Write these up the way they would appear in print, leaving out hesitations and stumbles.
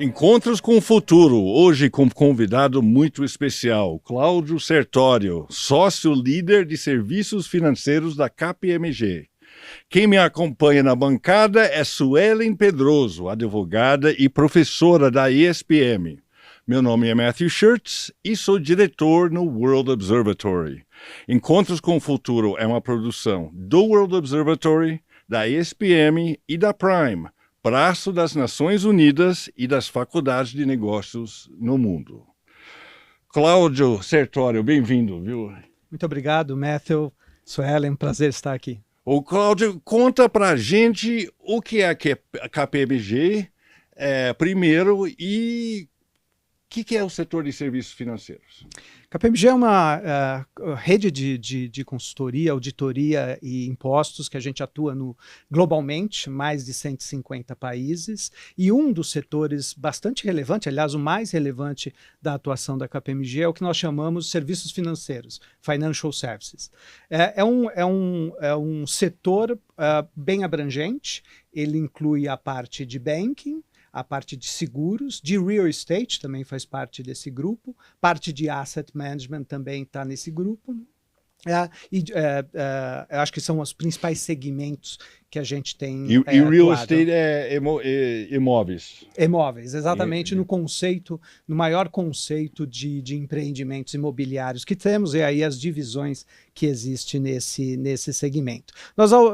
Encontros com o Futuro, hoje com um convidado muito especial, Cláudio Sertório, sócio-líder de serviços financeiros da KPMG. Quem me acompanha na bancada é Suelen Pedroso, advogada e professora da ESPM. Meu nome é Matthew Shirts e sou diretor no World Observatory. Encontros com o Futuro é uma produção do World Observatory, da ESPM e da Prime, braço das Nações Unidas e das faculdades de negócios no mundo. Cláudio Sertório, bem-vindo, viu? Muito obrigado, Matthew. Suelen, prazer estar aqui. Ô, Cláudio, conta pra gente o que é a KPMG, primeiro, e o que é o setor de serviços financeiros? KPMG é uma rede de consultoria, auditoria e impostos que a gente atua globalmente, mais de 150 países, e um dos setores bastante relevante, aliás, o mais relevante da atuação da KPMG é o que nós chamamos de serviços financeiros, Financial Services. É um setor bem abrangente, ele inclui a parte de banking, a parte de seguros, de real estate também faz parte desse grupo, parte de asset management também está nesse grupo. Eu acho que são os principais segmentos que a gente tem E real estate é imóveis. Imóveis, exatamente, no maior conceito de empreendimentos imobiliários que temos, e aí as divisões que existem nesse segmento.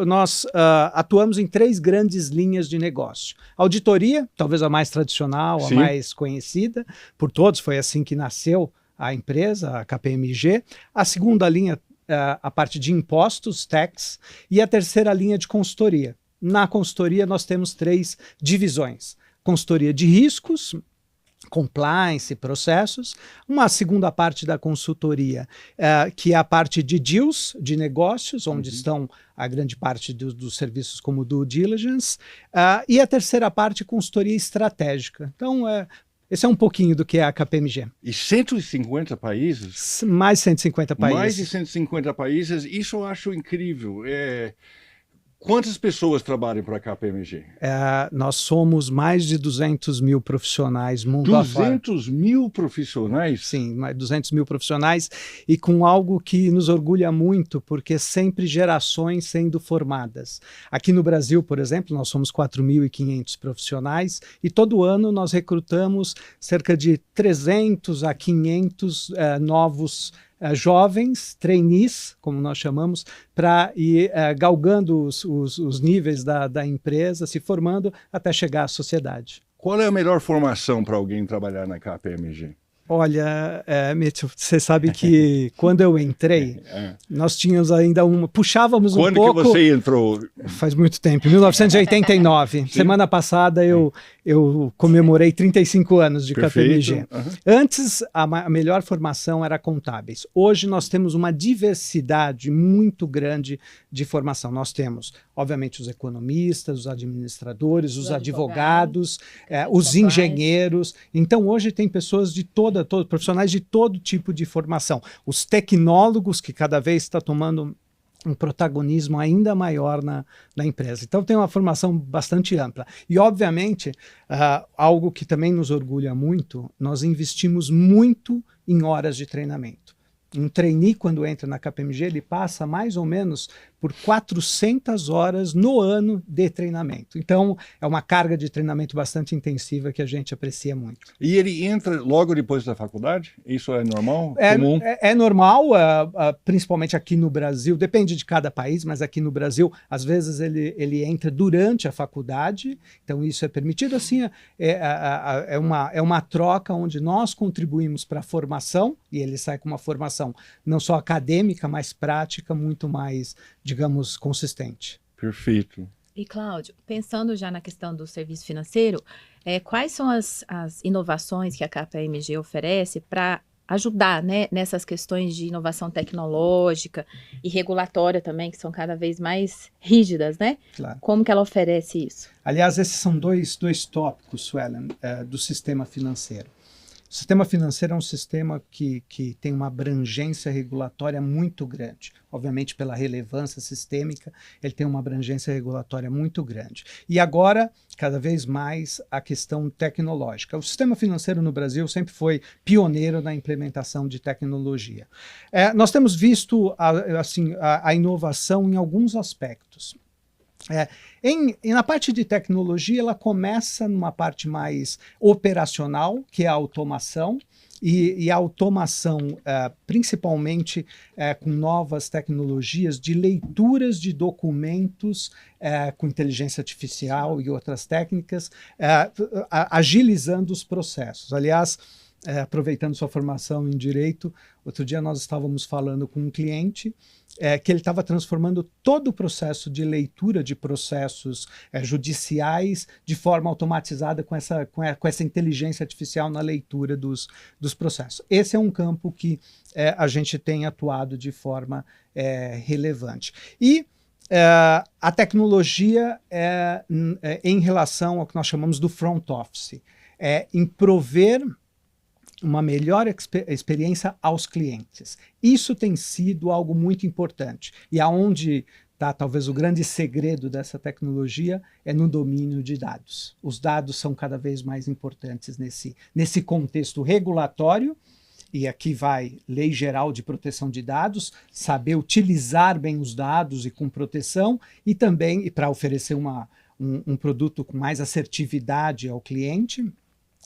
Nós atuamos em 3 grandes linhas de negócio. Auditoria, talvez a mais tradicional, Sim. A mais conhecida por todos, foi assim que nasceu a empresa, a KPMG. A segunda linha, a parte de impostos, tax, e a terceira linha de consultoria. Na consultoria nós temos 3 divisões. Consultoria de riscos, compliance, processos. Uma segunda parte da consultoria, que é a parte de deals, de negócios, onde estão a grande parte dos serviços como due diligence. E a terceira parte, consultoria estratégica. Então, esse é um pouquinho do que é a KPMG. E 150 países? Mais de 150 países. Mais de 150 países, isso eu acho incrível. Quantas pessoas trabalham para a KPMG? Nós somos mais de 200 mil profissionais mundo afora. 200 mil profissionais? Sim, mais de 200 mil profissionais, e com algo que nos orgulha muito, porque sempre gerações sendo formadas. Aqui no Brasil, por exemplo, nós somos 4.500 profissionais e todo ano nós recrutamos cerca de 300 a 500 novos jovens, trainees, como nós chamamos, para ir galgando os níveis da empresa, se formando até chegar à sociedade. Qual é a melhor formação para alguém trabalhar na KPMG? Olha, Mitchell, você sabe que quando eu entrei, nós tínhamos ainda puxávamos um pouco... Quando que você entrou? Faz muito tempo, 1989. Sim. Semana passada eu comemorei 35 anos de KPMG. Antes, a melhor formação era contábeis. Hoje nós temos uma diversidade muito grande de formação. Nós temos, obviamente, os economistas, os administradores, os advogados, os engenheiros. Então, hoje tem pessoas de profissionais de todo tipo de formação. Os tecnólogos, que cada vez está tomando um protagonismo ainda maior na empresa. Então tem uma formação bastante ampla. E, obviamente, algo que também nos orgulha muito, nós investimos muito em horas de treinamento. Um trainee, quando entra na KPMG, ele passa mais ou menos por 400 horas no ano de treinamento. Então, é uma carga de treinamento bastante intensiva que a gente aprecia muito. E ele entra logo depois da faculdade? Isso é normal? Comum? É normal, principalmente aqui no Brasil, depende de cada país, mas aqui no Brasil, às vezes ele entra durante a faculdade, então isso é permitido. Assim, é uma troca onde nós contribuímos para a formação, e ele sai com uma formação não só acadêmica, mas prática, muito mais, digamos, consistente. Perfeito. E, Cláudio, pensando já na questão do serviço financeiro, quais são as inovações que a KPMG oferece para ajudar, né, nessas questões de inovação tecnológica e regulatória também, que são cada vez mais rígidas, né? Claro. Como que ela oferece isso? Aliás, esses são dois tópicos, Suelen, do sistema financeiro. O sistema financeiro é um sistema que tem uma abrangência regulatória muito grande. Obviamente, pela relevância sistêmica, ele tem uma abrangência regulatória muito grande. E agora, cada vez mais, a questão tecnológica. O sistema financeiro no Brasil sempre foi pioneiro na implementação de tecnologia. Nós temos visto a inovação em alguns aspectos. Na parte de tecnologia, ela começa numa parte mais operacional, que é a automação, e a automação, principalmente com novas tecnologias de leituras de documentos com inteligência artificial e outras técnicas, agilizando os processos. Aliás, aproveitando sua formação em Direito, outro dia nós estávamos falando com um cliente que ele estava transformando todo o processo de leitura de processos judiciais de forma automatizada com essa inteligência artificial na leitura dos processos. Esse é um campo que a gente tem atuado de forma relevante. E a tecnologia em relação ao que nós chamamos do front office, em prover uma melhor experiência aos clientes. Isso tem sido algo muito importante. E aonde está talvez o grande segredo dessa tecnologia é no domínio de dados. Os dados são cada vez mais importantes nesse contexto regulatório, e aqui vai Lei Geral de Proteção de Dados, saber utilizar bem os dados e com proteção, e também para oferecer um produto com mais assertividade ao cliente,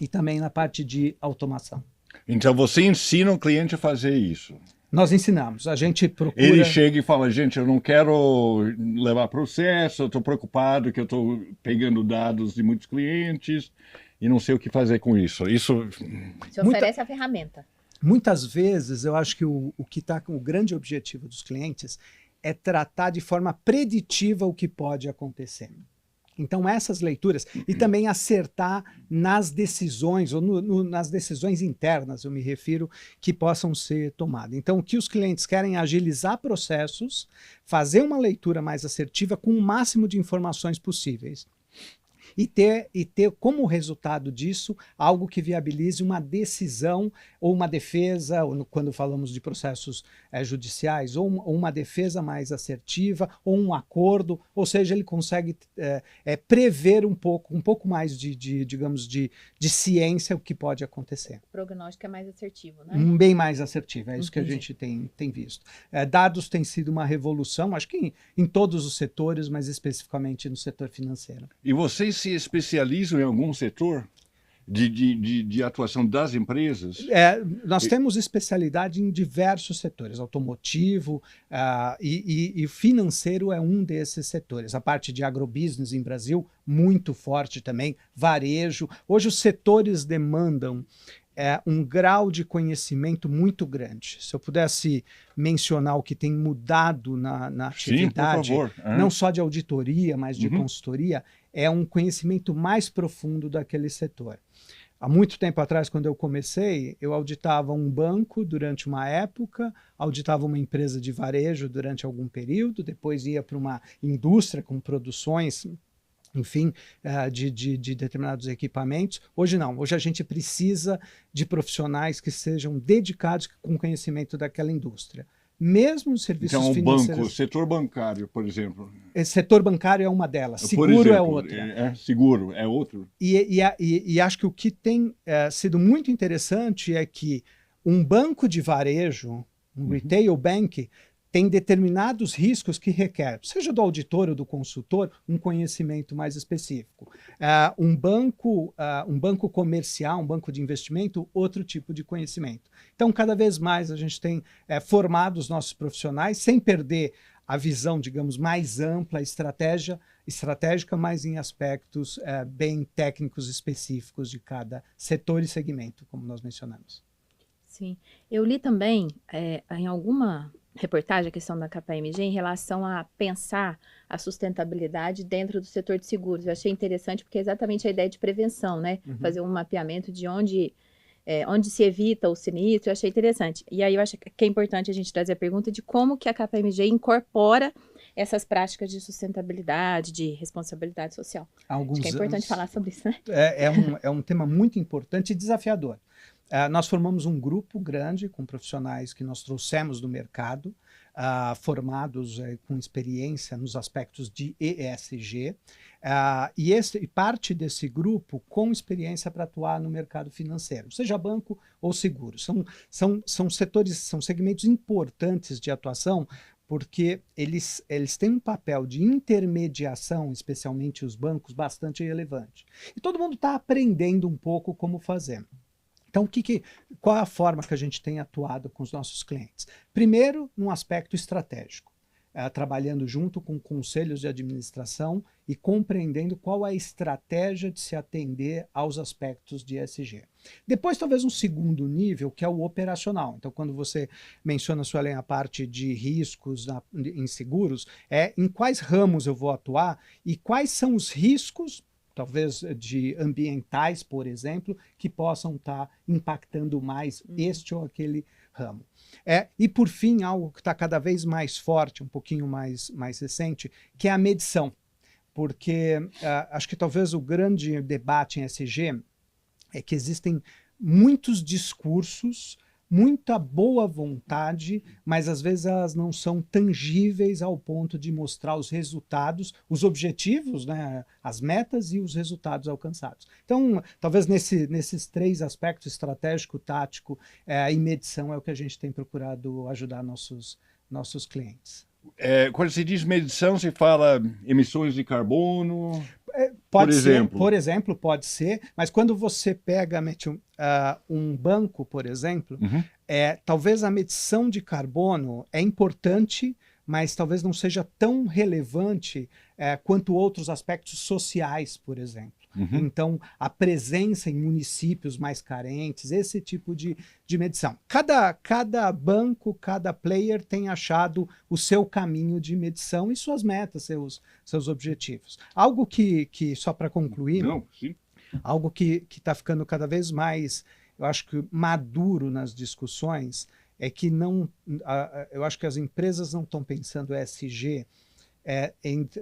e também na parte de automação. Então você ensina o cliente a fazer isso? Nós ensinamos, a gente procura... Ele chega e fala, gente, eu não quero levar processo, eu estou preocupado que eu estou pegando dados de muitos clientes e não sei o que fazer com isso. Você oferece a ferramenta. Muitas vezes eu acho que o grande objetivo dos clientes é tratar de forma preditiva o que pode acontecer. Então, essas leituras, e também acertar nas decisões, ou nas decisões internas, eu me refiro, que possam ser tomadas. Então, o que os clientes querem é agilizar processos, fazer uma leitura mais assertiva com o máximo de informações possíveis. E ter como resultado disso algo que viabilize uma decisão ou uma defesa, ou quando falamos de processos judiciais, ou uma defesa mais assertiva, ou um acordo, ou seja, ele consegue prever um pouco mais digamos, de ciência o que pode acontecer. O prognóstico é mais assertivo, né? Bem mais assertivo, é isso que a gente tem visto. Dados têm sido uma revolução, acho que em todos os setores, mas especificamente no setor financeiro. E vocês se especializam em algum setor de atuação das empresas? Nós temos especialidade em diversos setores, automotivo e financeiro é um desses setores. A parte de agrobusiness em Brasil, muito forte também, varejo. Hoje os setores demandam um grau de conhecimento muito grande. Se eu pudesse mencionar o que tem mudado na atividade, sim, por favor. Não só de auditoria, mas de consultoria, é um conhecimento mais profundo daquele setor. Há muito tempo atrás, quando eu comecei, eu auditava um banco durante uma época, auditava uma empresa de varejo durante algum período, depois ia para uma indústria com produções, enfim, de determinados equipamentos. Hoje não, hoje a gente precisa de profissionais que sejam dedicados com conhecimento daquela indústria. Mesmo os serviços financeiros... Então, o setor bancário, por exemplo. Esse setor bancário é uma delas, seguro é outra. Seguro é outro. E acho que o que tem sido muito interessante é que um banco de varejo, um retail bank, tem determinados riscos que requer, seja do auditor ou do consultor, um conhecimento mais específico. Um banco comercial, um banco de investimento, outro tipo de conhecimento. Então, cada vez mais a gente tem formado os nossos profissionais, sem perder a visão, digamos, mais ampla, estratégica, mas em aspectos bem técnicos específicos de cada setor e segmento, como nós mencionamos. Sim. Eu li também, em alguma reportagem, a questão da KPMG em relação a pensar a sustentabilidade dentro do setor de seguros. Eu achei interessante porque é exatamente a ideia de prevenção, né? Fazer um mapeamento de onde se evita o sinistro, eu achei interessante. E aí eu acho que é importante a gente trazer a pergunta de como que a KPMG incorpora essas práticas de sustentabilidade, de responsabilidade social. Acho que é importante falar sobre isso, né? É um tema muito importante e desafiador. nós formamos um grupo grande com profissionais que nós trouxemos do mercado, formados com experiência nos aspectos de ESG, e parte desse grupo com experiência para atuar no mercado financeiro, seja banco ou seguro. São setores, são segmentos importantes de atuação, porque eles têm um papel de intermediação, especialmente os bancos, bastante relevante. E todo mundo está aprendendo um pouco como fazer. Então, qual é a forma que a gente tem atuado com os nossos clientes? Primeiro, num aspecto estratégico, trabalhando junto com conselhos de administração e compreendendo qual é a estratégia de se atender aos aspectos de ESG. Depois, talvez um segundo nível, que é o operacional. Então, quando você menciona, Suelen, a parte de riscos em seguros, em quais ramos eu vou atuar e quais são os riscos, talvez de ambientais, por exemplo, que possam estar impactando mais este ou aquele ramo. E por fim, algo que está cada vez mais forte, um pouquinho mais recente, que é a medição. Porque acho que talvez o grande debate em ESG é que existem muitos discursos, muita boa vontade, mas às vezes elas não são tangíveis ao ponto de mostrar os resultados, os objetivos, né, as metas e os resultados alcançados. Então, talvez nesses três aspectos, estratégico, tático e medição, é o que a gente tem procurado ajudar nossos clientes. Quando se diz medição, se fala emissões de carbono, por exemplo. exemplo, pode ser, mas quando você pega um banco, por exemplo, talvez a medição de carbono é importante, mas talvez não seja tão relevante quanto outros aspectos sociais, por exemplo. Então, a presença em municípios mais carentes, esse tipo de medição. Cada banco, cada player tem achado o seu caminho de medição e suas metas, seus objetivos. Algo que só para concluir, algo que está ficando cada vez mais, eu acho que maduro nas discussões, é que eu acho que as empresas não estão pensando ESG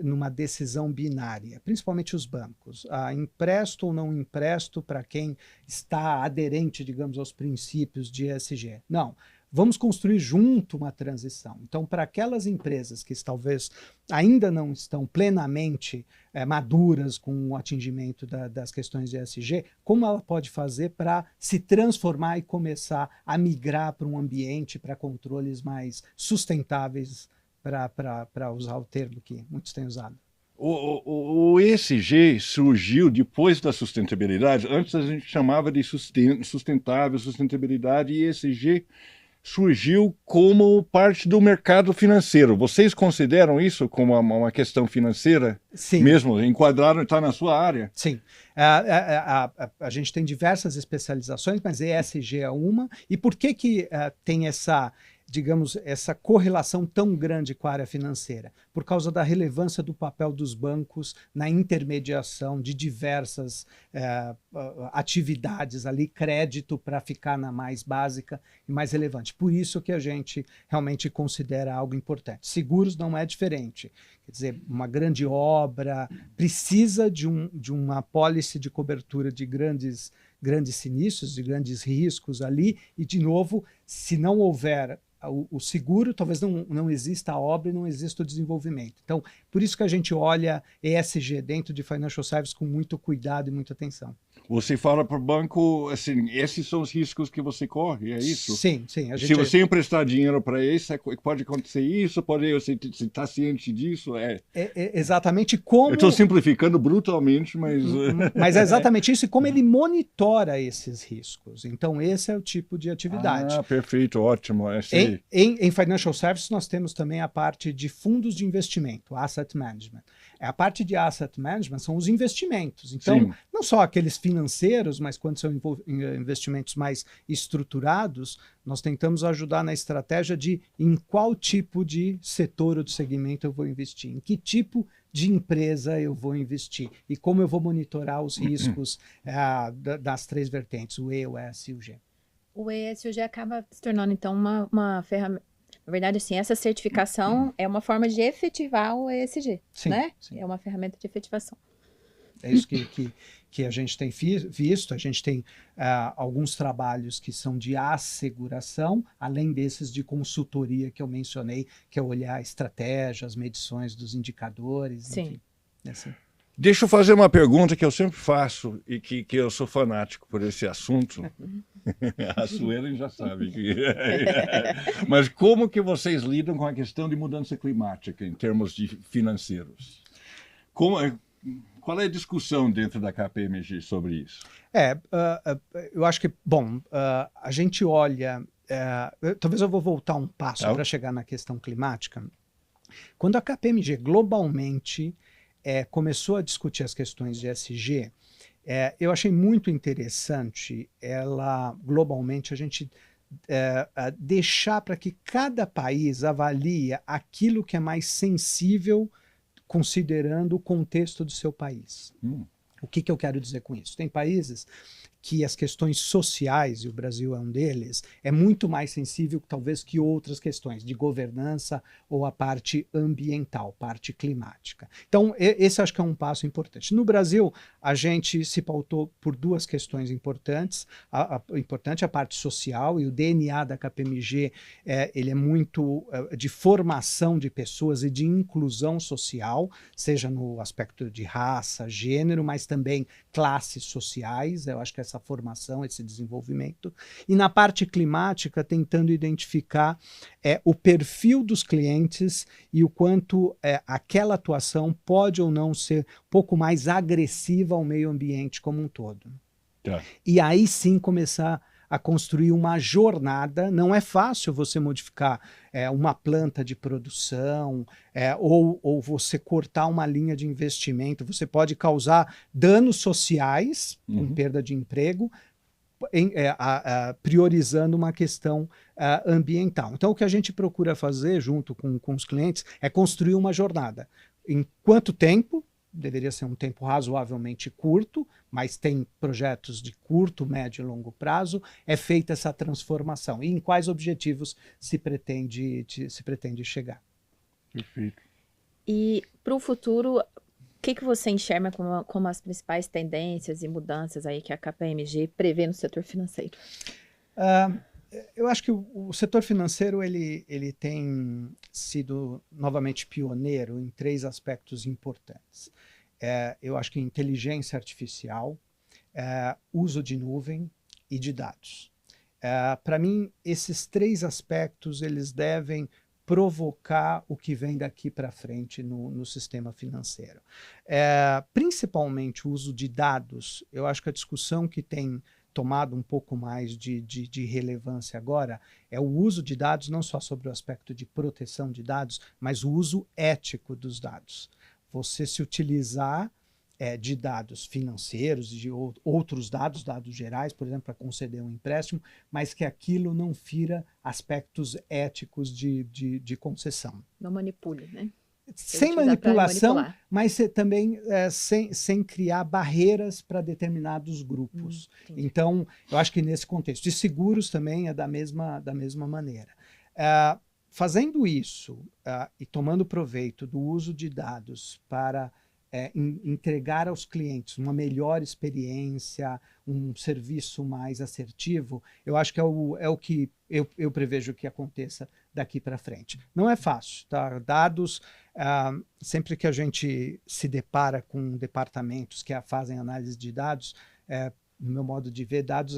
numa decisão binária, principalmente os bancos. Empresto ou não empresto para quem está aderente, digamos, aos princípios de ESG. Não, vamos construir junto uma transição. Então, para aquelas empresas que talvez ainda não estão plenamente maduras com o atingimento das questões de ESG, como ela pode fazer para se transformar e começar a migrar para um ambiente, para controles mais sustentáveis, para usar o termo que muitos têm usado. O ESG surgiu depois da sustentabilidade. Antes a gente chamava de sustentável, sustentabilidade, e ESG surgiu como parte do mercado financeiro. Vocês consideram isso como uma questão financeira? Sim. Mesmo? Enquadraram, está na sua área? Sim. A gente tem diversas especializações, mas ESG é uma. E por que tem essa correlação tão grande com a área financeira? Por causa da relevância do papel dos bancos na intermediação de diversas atividades ali, crédito para ficar na mais básica e mais relevante. Por isso que a gente realmente considera algo importante. Seguros não é diferente. Quer dizer, uma grande obra precisa de uma apólice de cobertura de grandes sinistros, de grandes riscos ali, e de novo, se não houver o seguro, talvez não exista a obra e não exista o desenvolvimento. Então, por isso que a gente olha ESG dentro de Financial Services com muito cuidado e muita atenção. Você fala para o banco, assim, esses são os riscos que você corre, é isso? Sim. Se você emprestar dinheiro para esse, pode acontecer isso, você está ciente disso? Exatamente como... Eu estou simplificando brutalmente, mas... Mas é exatamente isso, e como ele monitora esses riscos. Então, esse é o tipo de atividade. Perfeito, ótimo. Em Financial Services, nós temos também a parte de fundos de investimento, Asset Management. A parte de Asset Management são os investimentos. Então, não só aqueles financeiros, mas quando são investimentos mais estruturados, nós tentamos ajudar na estratégia de em qual tipo de setor ou de segmento eu vou investir, em que tipo de empresa eu vou investir e como eu vou monitorar os riscos das três vertentes, o E, o S e o G. O E, S e o G acaba se tornando, então, uma ferramenta. Na verdade, assim, essa certificação é uma forma de efetivar o ESG, né? Sim. É uma ferramenta de efetivação. É isso que a gente tem visto, a gente tem alguns trabalhos que são de asseguração, além desses de consultoria que eu mencionei, que é olhar estratégias, medições dos indicadores, Sim. enfim. Assim. Deixa eu fazer uma pergunta que eu sempre faço e que eu sou fanático por esse assunto. A Suelen já sabe. Mas como que vocês lidam com a questão de mudança climática em termos de financeiros? Qual é a discussão dentro da KPMG sobre isso? Eu acho que, a gente olha... talvez eu vou voltar um passo para chegar na questão climática. Quando a KPMG globalmente começou a discutir as questões de ESG, eu achei muito interessante ela, globalmente, a gente deixar para que cada país avalie aquilo que é mais sensível considerando o contexto do seu país. O que eu quero dizer com isso? Tem países que as questões sociais, e o Brasil é um deles, é muito mais sensível talvez que outras questões de governança ou a parte ambiental, parte climática. Então, esse acho que é um passo importante. No Brasil, a gente se pautou por duas questões importantes. A parte social, e o DNA da KPMG ele é muito de formação de pessoas e de inclusão social, seja no aspecto de raça, gênero, mas também classes sociais. Eu acho que essa formação, esse desenvolvimento. E na parte climática, tentando identificar o perfil dos clientes e o quanto aquela atuação pode ou não ser um pouco mais agressiva ao meio ambiente como um todo. E aí sim começar a construir uma jornada. Não é fácil você modificar uma planta de produção ou você cortar uma linha de investimento. Você pode causar danos sociais, com perda de emprego, priorizando uma questão ambiental. Então, o que a gente procura fazer junto com os clientes é construir uma jornada. Em quanto tempo? Deveria ser um tempo razoavelmente curto, mas tem projetos de curto, médio e longo prazo, é feita essa transformação. E em quais objetivos se pretende chegar. Perfeito. E para o futuro, o que você enxerga como as principais tendências e mudanças aí que a KPMG prevê no setor financeiro? Eu acho que o setor financeiro ele tem sido novamente pioneiro em três aspectos importantes. Eu acho que inteligência artificial, uso de nuvem e de dados. Para mim, esses três aspectos eles devem provocar o que vem daqui para frente no sistema financeiro. Principalmente o uso de dados. Eu acho que a discussão que tem tomado um pouco mais de relevância agora é o uso de dados, não só sobre o aspecto de proteção de dados, mas o uso ético dos dados. Você se utilizar de dados financeiros, de outros dados gerais, por exemplo, para conceder um empréstimo, mas que aquilo não fira aspectos éticos de concessão. Não manipule, né? Sem manipulação, mas também sem criar barreiras para determinados grupos. Então, eu acho que nesse contexto. E seguros também é da mesma maneira. Fazendo isso e tomando proveito do uso de dados para entregar aos clientes uma melhor experiência, um serviço mais assertivo, eu acho que é o que eu prevejo que aconteça daqui para frente. Não é fácil, tá? Dados, sempre que a gente se depara com departamentos que fazem análise de dados, no meu modo de ver, dados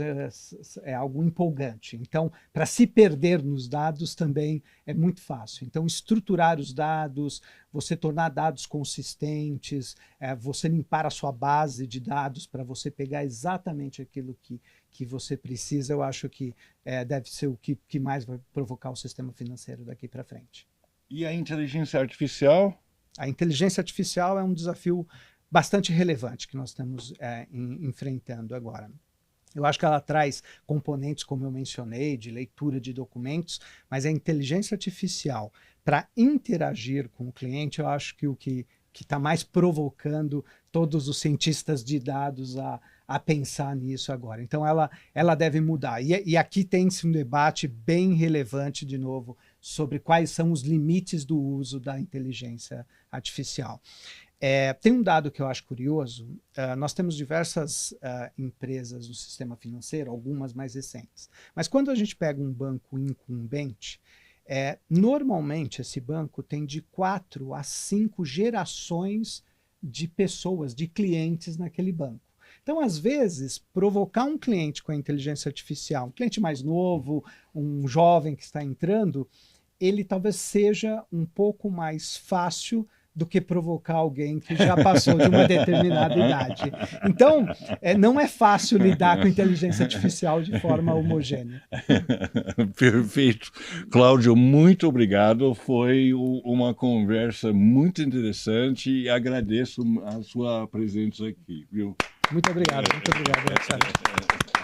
é algo empolgante. Então, para se perder nos dados também é muito fácil. Então, estruturar os dados, você tornar dados consistentes, você limpar a sua base de dados para você pegar exatamente aquilo que você precisa, eu acho que deve ser o que mais vai provocar o sistema financeiro daqui para frente. E a inteligência artificial? A inteligência artificial é um desafio bastante relevante que nós estamos enfrentando agora. Eu acho que ela traz componentes, como eu mencionei, de leitura de documentos, mas a inteligência artificial, para interagir com o cliente, eu acho que o que está mais provocando todos os cientistas de dados a pensar nisso agora. Então, ela deve mudar. E aqui tem-se um debate bem relevante, de novo, sobre quais são os limites do uso da inteligência artificial. Tem um dado que eu acho curioso. Nós temos diversas empresas no sistema financeiro, algumas mais recentes. Mas quando a gente pega um banco incumbente, normalmente esse banco tem de 4 a 5 gerações de pessoas, de clientes naquele banco. Então, às vezes, provocar um cliente com a inteligência artificial, um cliente mais novo, um jovem que está entrando, ele talvez seja um pouco mais fácil do que provocar alguém que já passou de uma determinada idade. Então, não é fácil lidar com inteligência artificial de forma homogênea. Perfeito. Cláudio, muito obrigado. Foi uma conversa muito interessante e agradeço a sua presença aqui, viu? Muito obrigado, Marcelo.